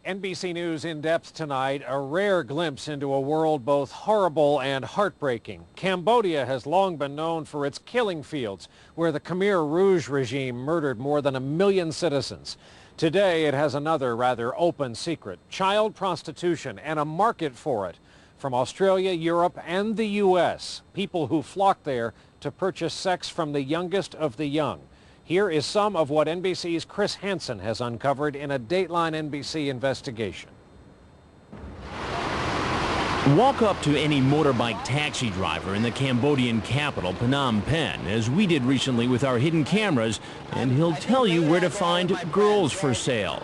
NBC News in depth tonight, a rare glimpse into a world both horrible and heartbreaking. Cambodia has long been known for its killing fields, where the Khmer Rouge regime murdered more than 1 million citizens. Today it has another rather open secret: child prostitution and a market for it. From Australia, Europe, and the U.S., people who flock there to purchase sex from the youngest of the young. Here is some of what NBC's Chris Hansen has uncovered in a Dateline NBC investigation. Walk up to any motorbike taxi driver in the Cambodian capital, Phnom Penh, as we did recently with our hidden cameras, and he'll tell you where to find girls for sale.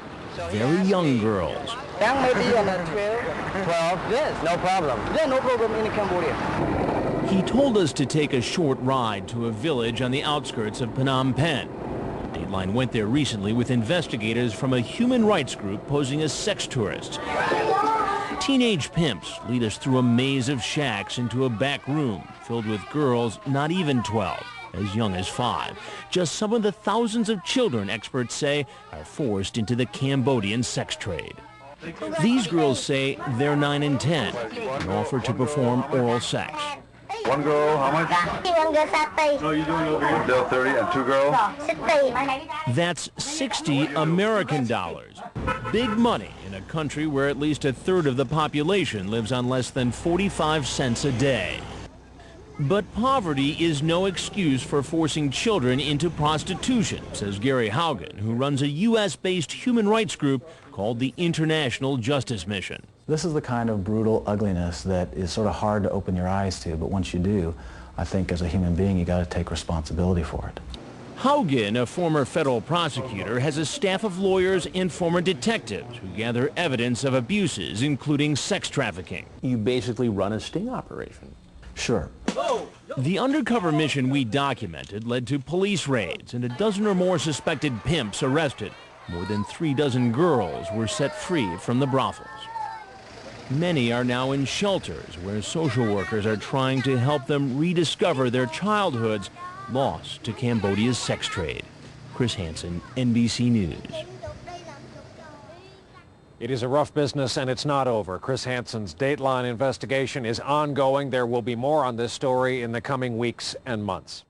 Very young girls. Young maybe 12. 12? Yes. No problem. Yeah, no problem in Cambodia. He told us to take a short ride to a village on the outskirts of Phnom Penh. Dateline went there recently with investigators from a human rights group posing as sex tourists. Teenage pimps lead us through a maze of shacks into a back room filled with girls not even 12, as young as 5. Just some of the thousands of children, experts say, are forced into the Cambodian sex trade. These girls say they're 9 and 10 and offer to perform oral sex. One girl, how much? No, you're doing over here. They're 30 and 2 girls? That's 60 American dollars. Big money in a country where at least a third of the population lives on less than 45 cents a day. But poverty is no excuse for forcing children into prostitution, says Gary Haugen, who runs a U.S.-based human rights group called the International Justice Mission. This is the kind of brutal ugliness that is sort of hard to open your eyes to, but once you do, I think as a human being, you got to take responsibility for it. Haugen, a former federal prosecutor, has a staff of lawyers and former detectives who gather evidence of abuses, including sex trafficking. You basically run a sting operation. Sure. The undercover mission we documented led to police raids and a dozen or more suspected pimps arrested. More than 3 dozen girls were set free from the brothels. Many are now in shelters where social workers are trying to help them rediscover their childhoods lost to Cambodia's sex trade. Chris Hansen, NBC News. It is a rough business, and it's not over. Chris Hansen's Dateline investigation is ongoing. There will be more on this story in the coming weeks and months.